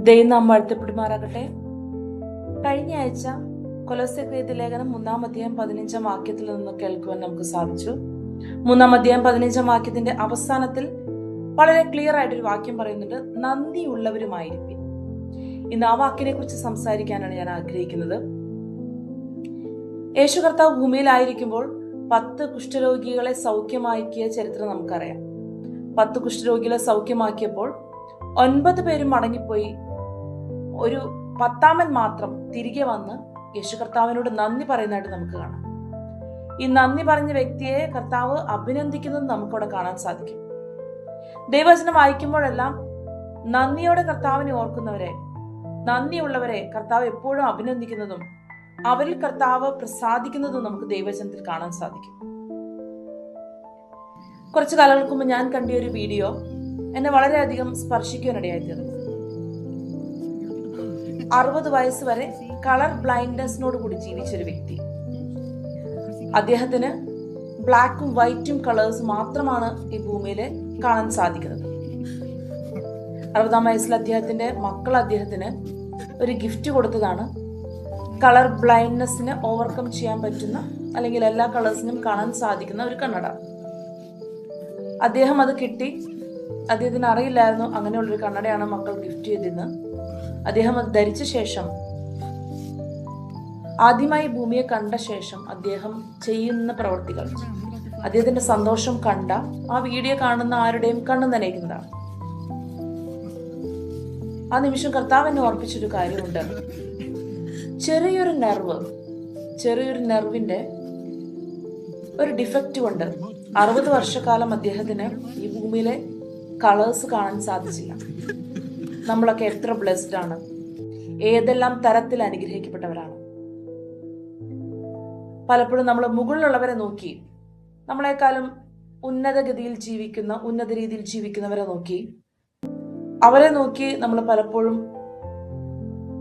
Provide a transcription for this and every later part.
ദൈവം നാം വാഴ്ത്തപ്പെടുമാറാകട്ടെ. കഴിഞ്ഞ ആഴ്ച കൊലോസ്യർക്കെഴുതിയ ലേഖനം 3-15 വാക്യത്തിൽ നിന്ന് കേൾക്കുവാൻ നമുക്ക് സാധിച്ചു. 3-15 വാക്യത്തിന്റെ അവസാനത്തിൽ വളരെ ക്ലിയർ ആയിട്ടൊരു വാക്യം പറയുന്നുണ്ട്, നന്ദിയുള്ളവരുമായിരിക്കും. ഇന്ന് ആ വാക്കിനെ കുറിച്ച് സംസാരിക്കാനാണ് ഞാൻ ആഗ്രഹിക്കുന്നത്. യേശു കർത്താവ് ഭൂമിയിലായിരിക്കുമ്പോൾ 10 കുഷ്ഠരോഗികളെ സൗഖ്യമാക്കിയ ചരിത്രം നമുക്കറിയാം. 10 കുഷ്ഠരോഗികളെ സൗഖ്യമാക്കിയപ്പോൾ 9 പേരും മടങ്ങിപ്പോയി. ഒരു 10ാമൻ മാത്രം തിരികെ വന്ന് യേശു കർത്താവിനോട് നന്ദി പറയുന്നതായിട്ട് നമുക്ക് കാണാം. ഈ നന്ദി പറഞ്ഞ വ്യക്തിയെ കർത്താവ് അഭിനന്ദിക്കുന്നത് നമുക്കവിടെ കാണാൻ സാധിക്കും. ദൈവവചനം വായിക്കുമ്പോഴെല്ലാം നന്ദിയോടെ കർത്താവിനെ ഓർക്കുന്നവരെ, നന്ദിയുള്ളവരെ കർത്താവ് എപ്പോഴും അഭിനന്ദിക്കുന്നതും അവരിൽ കർത്താവ് പ്രസാദിക്കുന്നതും നമുക്ക് ദൈവവചനത്തിൽ കാണാൻ സാധിക്കും. കുറച്ചു കാലങ്ങൾക്ക് മുമ്പ് ഞാൻ കണ്ട ഒരു വീഡിയോ എന്നെ വളരെയധികം സ്പർശിക്കാനിടയായി തീർന്നു. 60 വയസ്സ് വരെ കളർ ബ്ലൈൻഡ്നെസ്സിനോട് കൂടി ജീവിച്ചൊരു വ്യക്തി. അദ്ദേഹത്തിന് ബ്ലാക്കും വൈറ്റും കളേഴ്സ് മാത്രമാണ് ഈ ഭൂമിയിൽ കാണാൻ സാധിക്കുന്നത്. 60ാം വയസ്സിൽ അദ്ദേഹത്തിന്റെ മക്കൾ അദ്ദേഹത്തിന് ഒരു ഗിഫ്റ്റ് കൊടുത്തതാണ് കളർ ബ്ലൈൻഡ്നെസ്സിനെ ഓവർകം ചെയ്യാൻ പറ്റുന്ന, അല്ലെങ്കിൽ എല്ലാ കളേഴ്സിനും കാണാൻ സാധിക്കുന്ന ഒരു കണ്ണട. അദ്ദേഹം അത് കിട്ടി. അദ്ദേഹത്തിന് അറിയില്ലായിരുന്നു അങ്ങനെയുള്ളൊരു കണ്ണടയാണ് മക്കൾ ഗിഫ്റ്റ് ചെയ്തെന്ന്. അദ്ദേഹം അത് ധരിച്ച ശേഷം, ആദ്യമായി ഭൂമിയെ കണ്ട ശേഷം അദ്ദേഹം ചെയ്യുന്ന പ്രവൃത്തികൾ, അദ്ദേഹത്തിന്റെ സന്തോഷം കണ്ട ആ വീഡിയോ കാണുന്ന ആരുടെയും കണ്ണു നനയ്ക്കുന്നതാണ്. ആ നിമിഷം കർത്താവ് എന്നെ ഓർപ്പിച്ചൊരു കാര്യമുണ്ട്. ചെറിയൊരു നെർവിന്റെ ഒരു ഡിഫക്റ്റ് കൊണ്ട് 60 വർഷക്കാലം അദ്ദേഹത്തിന് ഈ ഭൂമിയിലെ കളേഴ്സ് കാണാൻ സാധിച്ചില്ല. നമ്മളൊക്കെ എത്ര ബ്ലെസ്ഡ് ആണ്, ഏതെല്ലാം തരത്തിൽ അനുഗ്രഹിക്കപ്പെട്ടവരാണ്. പലപ്പോഴും നമ്മൾ മുകളിലുള്ളവരെ നോക്കി, നമ്മളെക്കാളും ഉന്നതഗതിയിൽ ജീവിക്കുന്ന, ഉന്നത രീതിയിൽ ജീവിക്കുന്നവരെ നോക്കി, അവരെ നോക്കി നമ്മൾ പലപ്പോഴും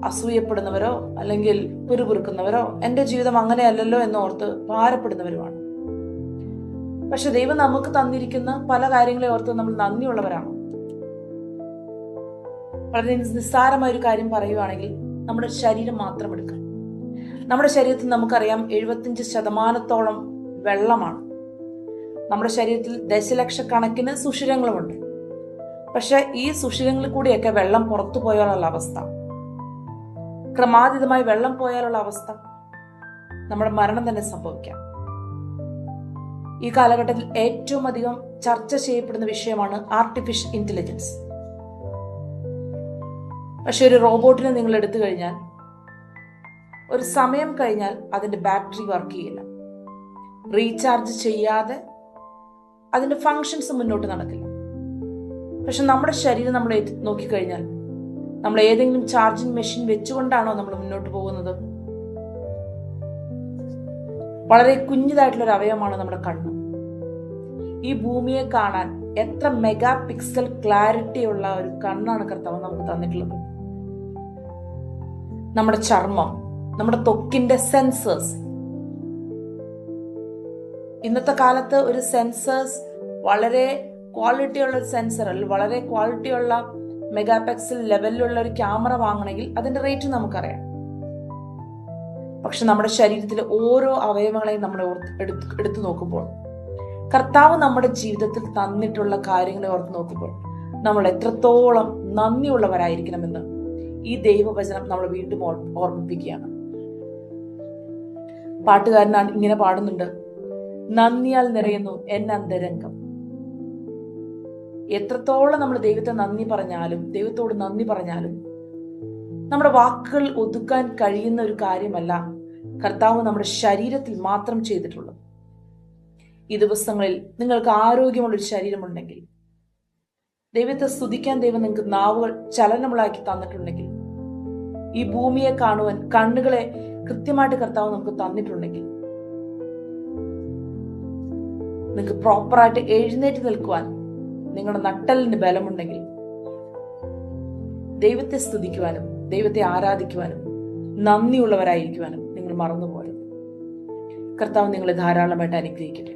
അസൂയപ്പെടുന്നവരോ അല്ലെങ്കിൽ പിറുപിറുക്കുന്നവരോ, എൻ്റെ ജീവിതം അങ്ങനെയല്ലല്ലോ എന്നോർത്ത് ഭാരപ്പെടുന്നവരുമാണ്. പക്ഷെ ദൈവം നമുക്ക് തന്നിരിക്കുന്ന പല കാര്യങ്ങളെ ഓർത്ത് നമ്മൾ നന്ദിയുള്ളവരാണ്. വളരെ നിസ്സാരമായ ഒരു കാര്യം പറയുവാണെങ്കിൽ, നമ്മുടെ ശരീരം മാത്രം എടുക്കാം. നമ്മുടെ ശരീരത്തിൽ നമുക്കറിയാം 75% വെള്ളമാണ്. നമ്മുടെ ശരീരത്തിൽ ദശലക്ഷക്കണക്കിന് സുഷിരങ്ങളുമുണ്ട്. പക്ഷെ ഈ സുഷിരങ്ങളിൽ കൂടിയൊക്കെ വെള്ളം പുറത്തു പോയാലുള്ള അവസ്ഥ, ക്രമാതീതമായി വെള്ളം പോയാലുള്ള അവസ്ഥ, നമ്മുടെ മരണം തന്നെ സംഭവിക്കാം. ഈ കാലഘട്ടത്തിൽ ഏറ്റവും അധികം ചർച്ച ചെയ്യപ്പെടുന്ന വിഷയമാണ് ആർട്ടിഫിഷ്യൽ ഇന്റലിജൻസ്. പക്ഷെ ഒരു റോബോട്ടിനെ നിങ്ങൾ എടുത്തു കഴിഞ്ഞാൽ, ഒരു സമയം കഴിഞ്ഞാൽ അതിന്റെ ബാറ്ററി വർക്ക് ചെയ്യില്ല. റീചാർജ് ചെയ്യാതെ അതിന്റെ ഫങ്ഷൻസ് മുന്നോട്ട് നടക്കില്ല. പക്ഷെ നമ്മുടെ ശരീരം നമ്മൾ നോക്കിക്കഴിഞ്ഞാൽ, നമ്മൾ ഏതെങ്കിലും ചാർജിങ് മെഷീൻ വെച്ചുകൊണ്ടാണോ നമ്മൾ മുന്നോട്ട് പോകുന്നത്? വളരെ കുഞ്ഞിതായിട്ടുള്ളൊരു അവയവമാണ് നമ്മുടെ കണ്ണ്. ഈ ഭൂമിയെ കാണാൻ എത്ര മെഗാ പിക്സൽ ക്ലാരിറ്റി ഉള്ള ഒരു കണ്ണാണ് കർത്താവ് നമുക്ക് തന്നിട്ടുള്ളത്. നമ്മുടെ ചർമ്മം, നമ്മുടെ ത്വക്കിന്റെ സെൻസേഴ്സ്. ഇന്നത്തെ കാലത്ത് ഒരു സെൻസേഴ്സ് വളരെ ക്വാളിറ്റി ഉള്ള ഒരു സെൻസർ, അല്ലെങ്കിൽ വളരെ ക്വാളിറ്റി ഉള്ള മെഗാ പിക്സൽ ലെവലിലുള്ള ഒരു ക്യാമറ വാങ്ങണമെങ്കിൽ അതിന്റെ റേറ്റ് നമുക്കറിയാം. പക്ഷെ നമ്മുടെ ശരീരത്തിലെ ഓരോ അവയവങ്ങളെയും നമ്മൾ എടുത്തു നോക്കുമ്പോൾ, കർത്താവ് നമ്മുടെ ജീവിതത്തിൽ തന്നിട്ടുള്ള കാര്യങ്ങളെ ഓർത്ത് നോക്കുമ്പോൾ, നമ്മൾ എത്രത്തോളം നന്ദിയുള്ളവരായിരിക്കണമെന്ന് ഈ ദൈവവചനം നമ്മൾ വീണ്ടും ഓർമ്മിപ്പിക്കുകയാണ്. പാട്ടുകാരനാണ് ഇങ്ങനെ പാടുന്നുണ്ട്, നന്ദിയാൽ നിറയുന്നു എൻ അന്തരംഗം. എത്രത്തോളം നമ്മൾ ദൈവത്തോട് നന്ദി പറഞ്ഞാലും നമ്മുടെ വാക്കുകൾ ഒതുക്കാൻ കഴിയുന്ന ഒരു കാര്യമല്ല കർത്താവ് നമ്മുടെ ശരീരത്തിൽ മാത്രം ചെയ്തിട്ടുള്ളത്. ഈ ദിവസങ്ങളിൽ നിങ്ങൾക്ക് ആരോഗ്യമുള്ളൊരു ശരീരമുണ്ടെങ്കിൽ, ദൈവത്തെ സ്തുതിക്കാൻ ദൈവം നിങ്ങൾക്ക് നാവുകൾ ചലനമുള്ളാക്കി തന്നിട്ടുണ്ടെങ്കിൽ, ഈ ഭൂമിയെ കാണുവാൻ കണ്ണുകളെ കൃത്യമായിട്ട് കർത്താവ് നമുക്ക് തന്നിട്ടുണ്ടെങ്കിൽ, നിങ്ങൾക്ക് പ്രോപ്പറായിട്ട് എഴുന്നേറ്റ് നിൽക്കുവാൻ നിങ്ങളുടെ നട്ടലിന് ബലമുണ്ടെങ്കിൽ, ദൈവത്തെ സ്തുതിക്കുവാനും ദൈവത്തെ ആരാധിക്കുവാനും നന്ദിയുള്ളവരായിരിക്കുവാനും നിങ്ങൾ മറന്നുപോകരുത്. കർത്താവ് നിങ്ങളെ ധാരാളമായിട്ട് അനുഗ്രഹിക്കട്ടെ.